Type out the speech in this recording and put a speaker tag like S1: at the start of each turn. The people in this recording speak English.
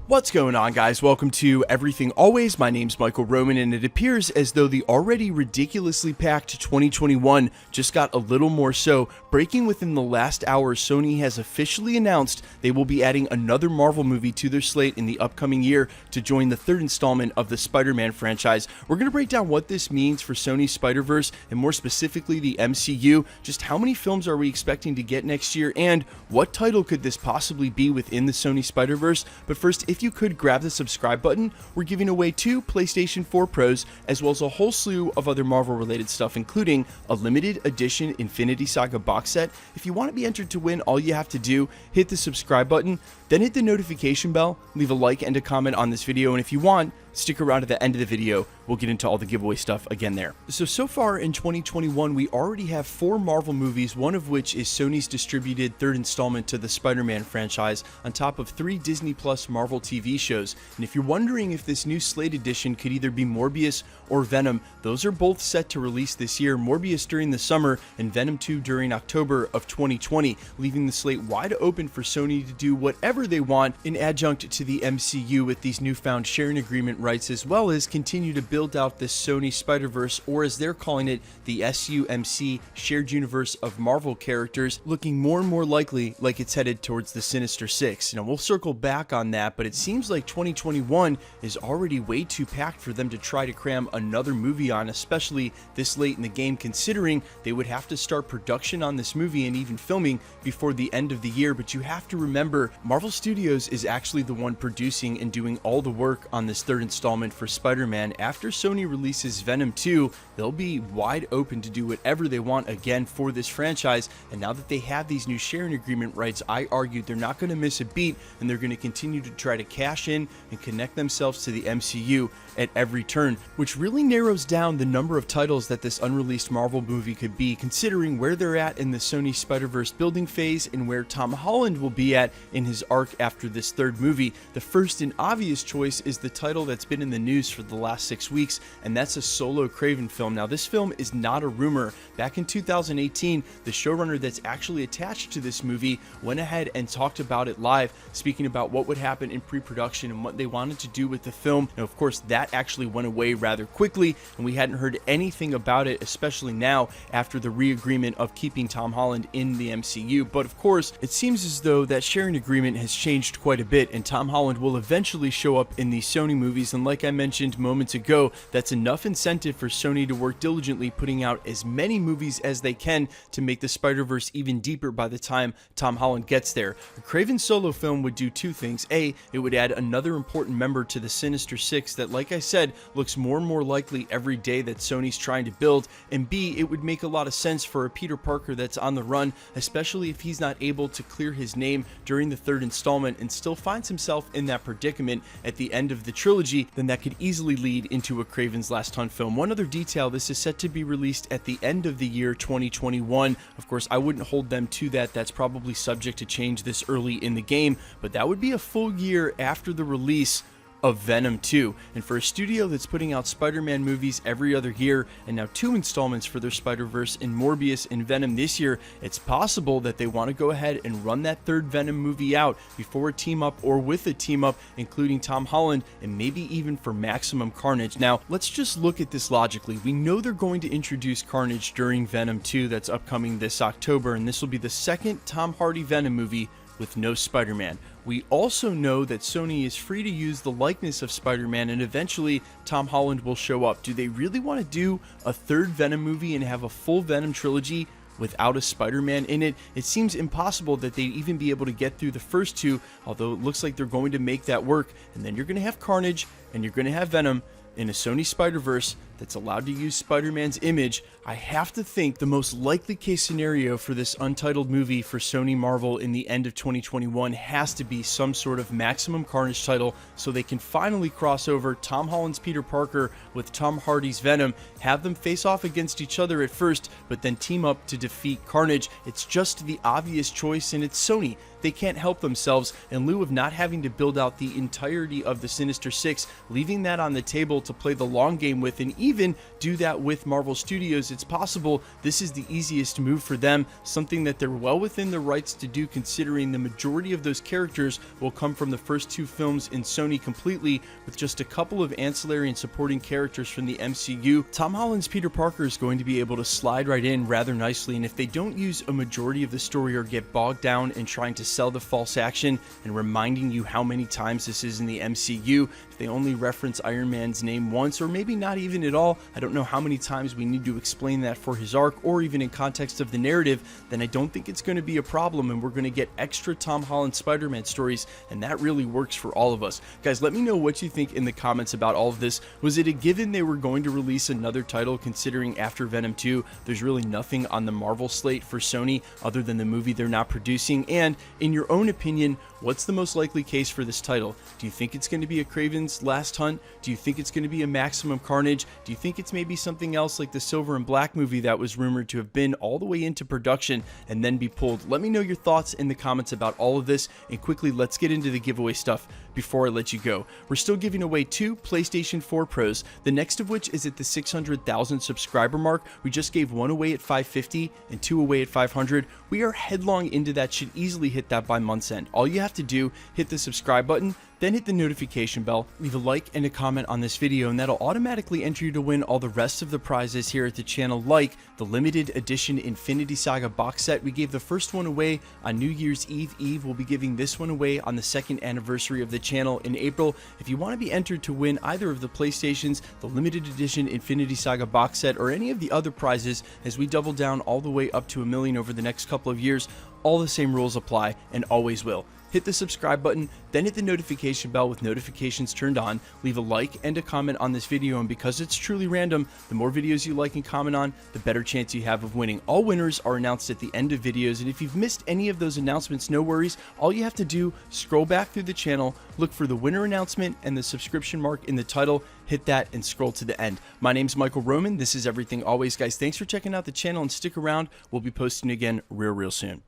S1: What's going on, guys? Welcome to Everything Always. My name's Michael Roman, and it appears as though the already ridiculously packed 2021 just got a little more so. Breaking within the last hour, Sony has officially announced they will be adding another Marvel movie to their slate in the upcoming year to join the third installment of the Spider-Man franchise. We're going to break down what this means for Sony's SpiderVerse, and more specifically the MCU. Just how many films are we expecting to get next year, and what title could this possibly be within the Sony SpiderVerse? But first, if you could grab the subscribe button, we're giving away 2 PlayStation 4 Pros, as well as a whole slew of other Marvel related stuff, including a limited edition Infinity Saga box set. If you want to be entered to win, all you have to do, hit the subscribe button, then hit the notification bell, leave a like and a comment on this video, and if you want, stick around to the end of the video. We'll get into all the giveaway stuff again there. So far in 2021, we already have 4 Marvel movies, one of which is Sony's distributed third installment to the Spider-Man franchise, on top of 3 Disney Plus Marvel TV shows. And if you're wondering if this new slate edition could either be Morbius or Venom, those are both set to release this year, Morbius during the summer and Venom 2 during October of 2020, leaving the slate wide open for Sony to do whatever they want in adjunct to the MCU with these newfound sharing agreement rights, as well as continue to build out this Sony SpiderVerse, or as they're calling it, the SUMC shared universe of Marvel characters, looking more and more likely like it's headed towards the Sinister Six. Now, we'll circle back on that, but it seems like 2021 is already way too packed for them to try to cram another movie on, especially this late in the game, considering they would have to start production on this movie and even filming before the end of the year. But you have to remember, Marvel Studios is actually the one producing and doing all the work on this third installment for Spider-Man. After Sony releases Venom 2, they'll be wide open to do whatever they want again for this franchise, and now that they have these new sharing agreement rights, I argue they're not going to miss a beat, and they're going to continue to try to cash in and connect themselves to the MCU at every turn, which really narrows down the number of titles that this unreleased Marvel movie could be, considering where they're at in the Sony SpiderVerse building phase and where Tom Holland will be at in his arc after this third movie. The first and obvious choice is the title that's been in the news for the last 6 weeks, and that's a solo Kraven film. Now, this film is not a rumor. Back in 2018, the showrunner that's actually attached to this movie went ahead and talked about it live, speaking about what would happen in pre-production and what they wanted to do with the film. Now, of course, that actually went away rather quickly, and we hadn't heard anything about it, especially now after the re-agreement of keeping Tom Holland in the MCU. But of course, it seems as though that sharing agreement has changed quite a bit, and Tom Holland will eventually show up in these Sony movies, and like I mentioned moments ago, that's enough incentive for Sony to work diligently putting out as many movies as they can to make the Spider-Verse even deeper by the time Tom Holland gets there. A Kraven solo film would do 2 things. A, it would add another important member to the Sinister Six that, like I said, looks more and more likely every day that Sony's trying to build, and B, it would make a lot of sense for a Peter Parker that's on the run, especially if he's not able to clear his name during the third installment and still finds himself in that predicament at the end of the trilogy. Then that could easily lead into a Kraven's Last Hunt film. One other detail, this is set to be released at the end of the year 2021. Of course, I wouldn't hold them to that. That's probably subject to change this early in the game, but that would be a full year after the release of Venom 2. And for a studio that's putting out Spider-Man movies every other year, and now 2 installments for their Spider-Verse in Morbius and Venom this year, it's possible that they want to go ahead and run that third Venom movie out before a team up or with a team up, including Tom Holland, and maybe even for maximum Carnage. Now, let's just look at this logically. We know they're going to introduce Carnage during Venom 2 that's upcoming this October, and this will be the second Tom Hardy Venom movie with no Spider-Man. We also know that Sony is free to use the likeness of Spider-Man, and eventually Tom Holland will show up. Do they really want to do a third Venom movie and have a full Venom trilogy without a Spider-Man in it? It seems impossible that they'd even be able to get through the first 2, although it looks like they're going to make that work. And then you're going to have Carnage and you're going to have Venom in a Sony SpiderVerse that's allowed to use Spider-Man's image. I have to think the most likely case scenario for this untitled movie for Sony Marvel in the end of 2021 has to be some sort of maximum Carnage title, so they can finally cross over Tom Holland's Peter Parker with Tom Hardy's Venom, have them face off against each other at first, but then team up to defeat Carnage. It's just the obvious choice, and it's Sony. They can't help themselves. In lieu of not having to build out the entirety of the Sinister Six, leaving that on the table to play the long game with, and even do that with Marvel Studios. It's possible this is the easiest move for them, something that they're well within their rights to do, considering the majority of those characters will come from the first two films in Sony completely, with just a couple of ancillary and supporting characters from the MCU. Tom Holland's Peter Parker is going to be able to slide right in rather nicely, and if they don't use a majority of the story or get bogged down in trying to sell the false action and reminding you how many times this is in the MCU, if they only reference Iron Man's name once, or maybe not even at all, I don't know how many times we need to explain that for his arc or even in context of the narrative, then I don't think it's going to be a problem, and we're going to get extra Tom Holland Spider-Man stories, and that really works for all of us. Guys, let me know what you think in the comments about all of this. Was it a given they were going to release another title, considering after Venom 2 there's really nothing on the Marvel slate for Sony other than the movie they're not producing? And in your own opinion, what's the most likely case for this title? Do you think it's going to be a Kraven's Last Hunt? Do you think it's going to be a Maximum Carnage? Do you think it's maybe something else like the Silver and Black movie that was rumored to have been all the way into production and then be pulled? Let me know your thoughts in the comments about all of this, and quickly let's get into the giveaway stuff before I let you go. We're still giving away 2 PlayStation 4 Pros, the next of which is at the 600,000 subscriber mark. We just gave 1 away at 550 and 2 away at 500. We are headlong into that, should easily hit that by month's end. All you have to do, hit the subscribe button, then hit the notification bell, leave a like and a comment on this video, and that'll automatically enter you to win all the rest of the prizes here at the channel, like the limited edition Infinity Saga box set. We gave the first one away on New Year's Eve. We'll be giving this one away on the 2nd anniversary of the channel in April. If you want to be entered to win either of the PlayStations, the limited edition Infinity Saga box set, or any of the other prizes as we double down all the way up to 1 million over the next couple of years, all the same rules apply and always will. Hit the subscribe button, then hit the notification bell with notifications turned on, leave a like and a comment on this video, and because it's truly random, the more videos you like and comment on, the better chance you have of winning. All winners are announced at the end of videos, and if you've missed any of those announcements, no worries. All you have to do, scroll back through the channel, look for the winner announcement and the subscription mark in the title, hit that and scroll to the end. My name's Michael Roman, this is Everything Always. Guys, thanks for checking out the channel and stick around, we'll be posting again real soon.